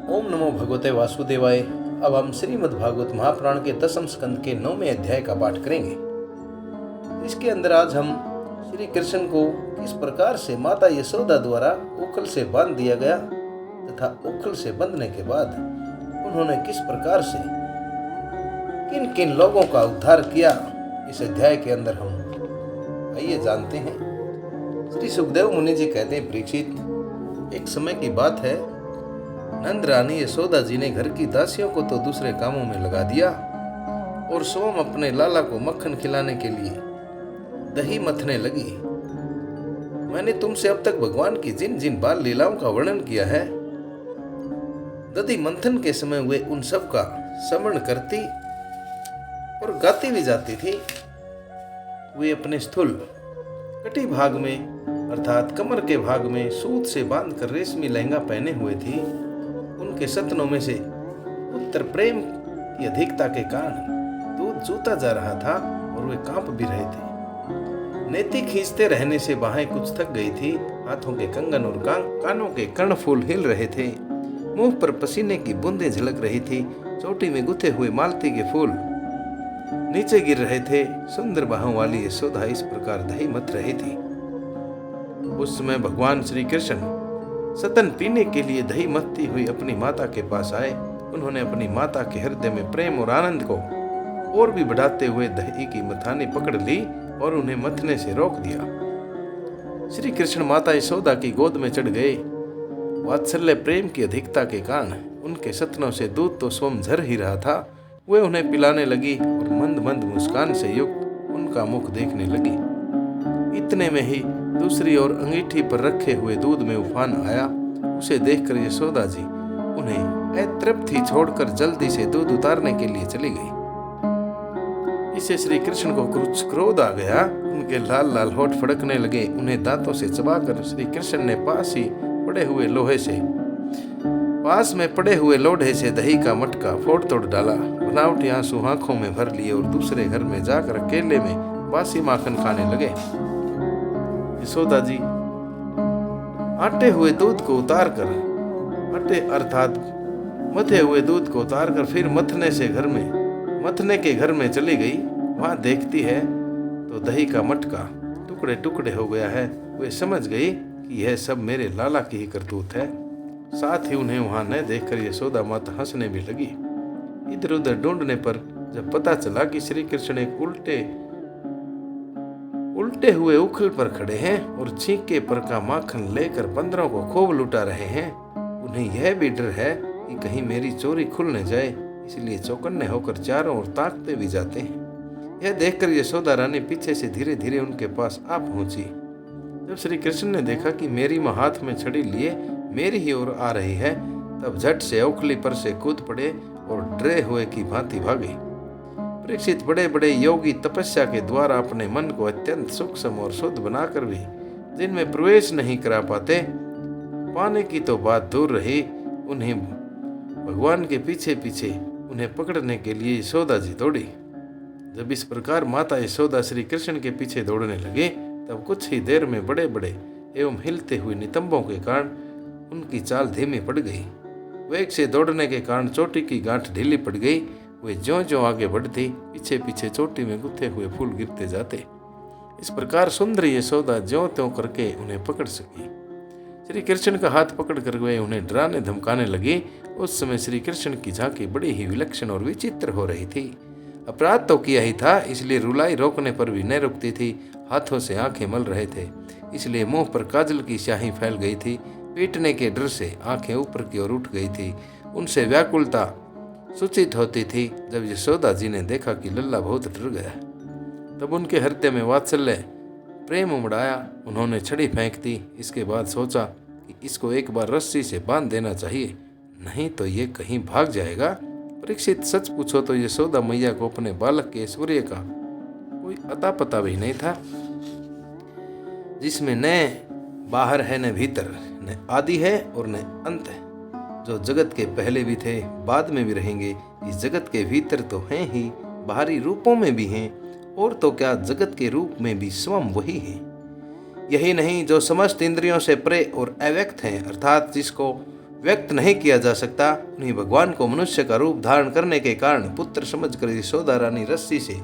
ओम नमो भगवते वासुदेवाय। अब हम श्रीमद् भागवत महापुराण के 10वें स्कंद के 9वें अध्याय का पाठ करेंगे। इसके अंदर आज हम श्री कृष्ण को किस प्रकार से माता यशोदा द्वारा उखल से बांध दिया गया तथा उखल से बंधने के बाद उन्होंने किस प्रकार से किन किन लोगों का उद्धार किया, इस अध्याय के अंदर हम आइए जानते हैं। श्री सुखदेव मुनि जी कहते हैं, परीक्षित, एक समय की बात है, नंद रानी यशोदा जी ने घर की दासियों को तो दूसरे कामों में लगा दिया और स्वयं अपने लाला को मक्खन खिलाने के लिए दही मथने लगी। मैंने तुमसे अब तक भगवान की जिन जिन बाल लीलाओं का वर्णन किया है, दधी मंथन के समय वे उन सब का स्मरण करती और गाती भी जाती थी। वे अपने स्थूल कटी भाग में अर्थात कमर के भाग में सूत से बांधकर रेशमी लहंगा पहने हुए थी। उनके सतनों में से उत्तर प्रेम की अधिकता के कारण दूध चूता जा रहा था और वे कांप भी रहे थे। नेति खींचते रहने से बाहें कुछ थक गई थी। हाथों के कंगन और कानों के कर्णफूल हिल रहे थे। मुंह पर पसीने की बूंदें झलक रही थी। चोटी में गुथे हुए मालती के फूल नीचे गिर रहे थे। सुंदर बाहों वाली यशोदा इस प्रकार दही मथ रही थी। उस समय भगवान श्री कृष्ण सतन पीने के लिए दही मथती हुई अपनी माता के पास आए। उन्होंने अपनी माता के हृदय में प्रेम और आनंद को और भी बढ़ाते हुए दही की मथानी पकड़ ली और उन्हें मथने से रोक दिया। श्री कृष्ण माता यशोदा की गोद में चढ़ गए। वात्सल्य प्रेम की अधिकता के कारण उनके सतनों से दूध तो स्वयं झर ही रहा था। वे उन्हें पिलाने लगी और मंद मंद मुस्कान से युक्त उनका मुख देखने लगी। इतने में ही दूसरी ओर अंगीठी पर रखे हुए दूध में उफान आया। उसे देखकर यशोदा जी उन्हें अतृप्त ही छोड़कर जल्दी से दूध उतारने के लिए चली गई। इससे श्री कृष्ण को कुछ क्रोध आ गया। उनके लाल लाल होठ फड़कने लगे। उन्हें दांतों से चबाकर श्री कृष्ण ने पास में पड़े हुए लोढ़े से दही का मटका फोड़ तोड़ डाला। बनावटी आंसू आंखों में भर लिए और दूसरे घर में जाकर अकेले में बासी माखन खाने लगे। यशोदा जी आटे हुए दूध को उतारकर मथे हुए दूध को उतारकर फिर मथने के घर में चली गई। वहां देखती है तो दही का मटका टुकड़े टुकड़े हो गया है। वे समझ गई कि यह सब मेरे लाला की ही करतूत है। साथ ही उन्हें वहां न देखकर यशोदा माता हंसने भी लगी। इधर उधर ढूंढने पर जब पता चला कि श्री कृष्ण एक उल्टे हुए उखल पर खड़े हैं और छींके पर का माखन लेकर 15 को खूब लुटा रहे हैं, उन्हें यह भी डर है कि कहीं मेरी चोरी खुल न जाए, इसलिए चौकन्ने होकर चारों ओर ताकते भी जाते हैं। यह देखकर यशोदा रानी पीछे से धीरे धीरे उनके पास आ पहुंची। जब श्री कृष्ण ने देखा कि मेरी मां हाथ में छड़ी लिए मेरी ही ओर आ रही है, तब झट से उखली पर से कूद पड़े और डरे हुए की भांति भागे। परीक्षित, बड़े बड़े योगी तपस्या के द्वारा अपने मन को अत्यंत सूक्ष्म और शुद्ध बनाकर भी जिनमें प्रवेश नहीं करा पाने की तो बात दूर रही, उन्हें भगवान के पीछे पीछे उन्हें पकड़ने के लिए यशोदा जी दौड़ी। जब इस प्रकार माता यशोदा श्री कृष्ण के पीछे दौड़ने लगे, तब कुछ ही देर में बड़े बड़े एवं हिलते हुए नितंबों के कारण उनकी चाल धीमी पड़ गई। वेग से दौड़ने के कारण चोटी की गांठ ढीली पड़ गई। वे ज्यों आगे बढ़ती, पीछे पीछे चोटी में गुथे हुए फूल गिरते जाते। इस प्रकार सुंदर यशोदा ज्यों त्यों करके उन्हें पकड़ सकी। श्री कृष्ण का हाथ पकड़कर वे उन्हें डराने धमकाने लगी। उस समय श्री कृष्ण की झांकी बड़ी ही विलक्षण और विचित्र हो रही थी। अपराध तो किया ही था, इसलिए रुलाई रोकने पर भी न रुकती थी। हाथों से आंखें मल रहे थे, इसलिए मुंह पर काजल की स्याही फैल गई थी। पीटने के डर से आंखें ऊपर की ओर उठ गई थी। उनसे व्याकुलता सूचित होती थी। जब यशोदा जी ने देखा कि लल्ला बहुत डर गया, तब उनके हृदय में वात्सल्य प्रेम उमड़ाया। उन्होंने छड़ी फेंक दी। इसके बाद सोचा कि इसको एक बार रस्सी से बांध देना चाहिए, नहीं तो ये कहीं भाग जाएगा। परीक्षित, सच पूछो तो यशोदा मैया को अपने बालक के ऐश्वर्य का कोई अता पता भी नहीं था, जिसमें न बाहर है न भीतर, न आदि है और न अंत है। जो जगत के पहले भी थे, बाद में भी रहेंगे। इस जगत के भीतर तो हैं ही, बाहरी रूपों में भी हैं, और तो क्या जगत के रूप में भी स्वयं वही है। यही नहीं, जो समस्त इंद्रियों से परे और अव्यक्त हैं, अर्थात जिसको व्यक्त नहीं किया जा सकता, उन्हीं भगवान को मनुष्य का रूप धारण करने के कारण पुत्र समझकर यशोदा रानी रस्सी से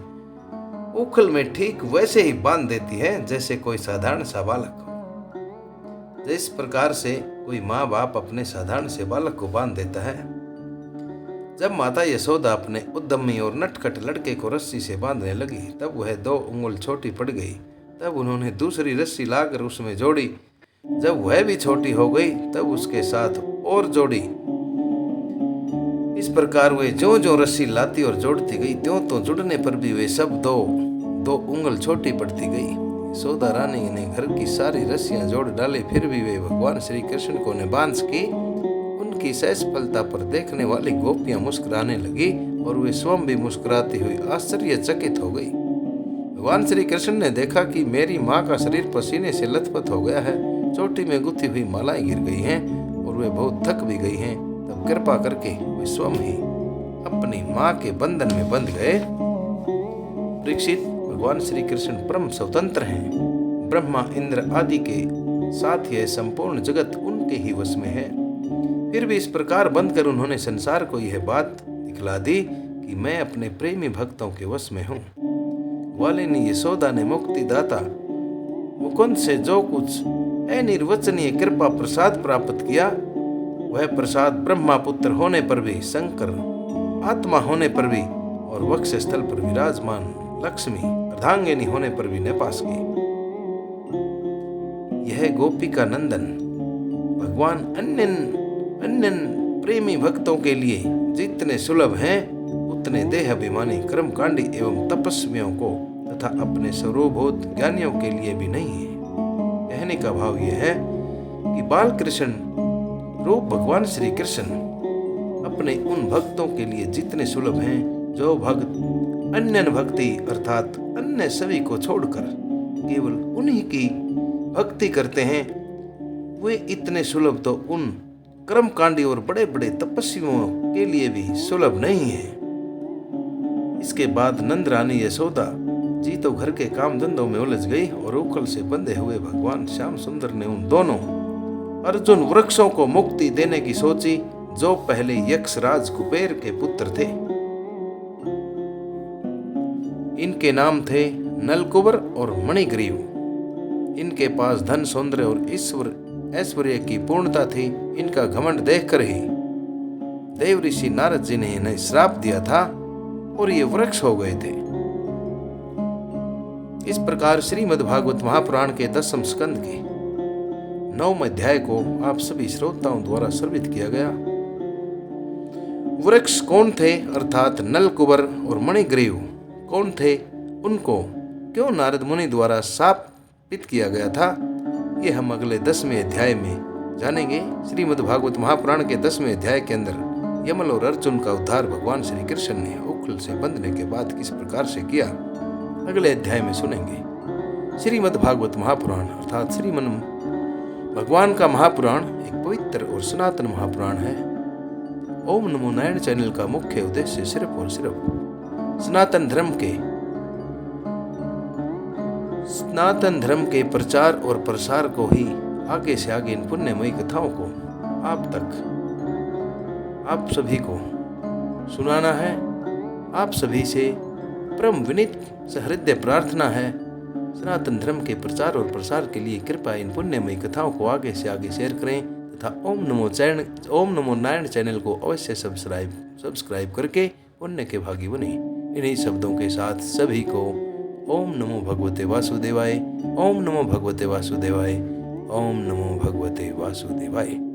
उखल में ठीक वैसे ही बांध देती है जैसे कोई साधारण सा बालक हो। जिस प्रकार से कोई माँ बाप अपने साधारण से बालक को बांध देता है। जब माता यशोदा अपने उद्यमी और नटखट लड़के को रस्सी से बांधने लगी तब वह 2 उंगल छोटी पड़ गई। तब उन्होंने दूसरी रस्सी लाकर उसमें जोड़ी। जब वह भी छोटी हो गई तब उसके साथ और जोड़ी। इस प्रकार वे जो जो रस्सी लाती और जोड़ती गई त्यों तो जुड़ने पर भी वे सब 2 उंगल छोटी पड़ती गई। यशोदा रानी ने घर की सारी रस्सियां जोड़ डाली, फिर भी वे भगवान श्री कृष्ण को निबांस की। उनकी सफलता पर देखने वाली गोपियां मुस्कुराने लगी और वे स्वयं भी मुस्कुराती हुई आश्चर्यचकित हो गई। भगवान श्री कृष्ण ने देखा कि मेरी माँ का शरीर पसीने से लथपथ हो गया है, चोटी में गुथी हुई मालाएं गिर गई हैं और वे बहुत थक भी गई हैं। तब कृपा करके वे स्वयं ही अपनी माँ के बंधन में बंध गए। परीक्षित, भगवान श्री कृष्ण परम स्वतंत्र हैं। ब्रह्मा इंद्र आदि के साथ यह संपूर्ण जगत उनके ही वश में है। फिर भी इस प्रकार बंधकर उन्होंने संसार को यह बात दिखला दी कि मैं अपने प्रेमी भक्तों के वश में हूँ। ग्वालिनी यशोदा ने मुक्तिदाता मुकुंद से जो कुछ अनिर्वचनीय कृपा प्रसाद प्राप्त किया, वह प्रसाद ब्रह्मा पुत्र होने पर भी, शंकर आत्मा होने पर भी और वक्ष स्थल पर विराजमान लक्ष्मी अर्धांगिनी होने पर भी न पास की। यह गोपिका नंदन भगवान अन्य प्रेमी भक्तों के लिए जितने सुलभ हैं उतने देह अभिमानी कर्मकांडी एवं तपस्वियों को तथा अपने सर्वभूत ज्ञानियों के लिए भी नहीं है। कहने का भाव यह है कि बाल कृष्ण रूप भगवान श्री कृष्ण अपने उन भक्तों के लिए जितने सुलभ हैं जो भक्त अन्य भक्ति अर्थात अन्य सभी को छोड़कर केवल उन्हीं की भक्ति करते हैं, वे इतने सुलभ तो उन कर्मकांडी और बड़े बड़े तपस्वियों के लिए भी सुलभ नहीं है। इसके बाद नंद रानी यशोदा जी तो घर के काम धंधों में उलझ गई और उखल से बंधे हुए भगवान श्याम सुंदर ने उन दोनों अर्जुन वृक्षों को मुक्ति देने की सोची जो पहले यक्षराज कुबेर के पुत्र थे। इनके नाम थे नलकुबर और मणिग्रीव। इनके पास धन सौंदर्य और ऐश्वर्य की पूर्णता थी। इनका घमंड देखकर ही देव ऋषि नारद जी ने इन्हें श्राप दिया था और ये वृक्ष हो गए थे। इस प्रकार श्रीमद् भागवत महापुराण के 10वें स्कंद के 9वें अध्याय को आप सभी श्रोताओं द्वारा श्रवित किया गया। वृक्ष कौन थे अर्थात नलकुबर और मणिग्रीव कौन थे, उनको क्यों नारद मुनि द्वारा शापित किया गया था, ये हम अगले 10वें अध्याय में जानेंगे। श्रीमद् भागवत महापुराण के 10वें अध्याय के अंदर यमल और अर्जुन का उद्धार भगवान श्री कृष्ण ने उखल से बंधने के बाद किस प्रकार से किया, अगले अध्याय में सुनेंगे। श्रीमद् भागवत महापुराण अर्थात श्रीमन भगवान का महापुराण एक पवित्र और सनातन महापुराण है। ओम नमो नारायण चैनल का मुख्य उद्देश्य सिर्फ और सिर्फ सनातन धर्म के प्रचार और प्रसार को ही आगे से आगे इन पुण्यमयी कथाओं को आप सभी को सुनाना है। आप सभी से परम विनीत सहृदय प्रार्थना है, सनातन धर्म के प्रचार और प्रसार के लिए कृपया इन पुण्यमयी कथाओं को आगे से आगे शेयर करें तथा ओम नमो नारायण चैनल को अवश्य सब्सक्राइब करके पुण्य के भागी बने। इन्हीं शब्दों के साथ सभी को ओम नमो भगवते वासुदेवाय, ओम नमो भगवते वासुदेवाय, ओम नमो भगवते वासुदेवाय।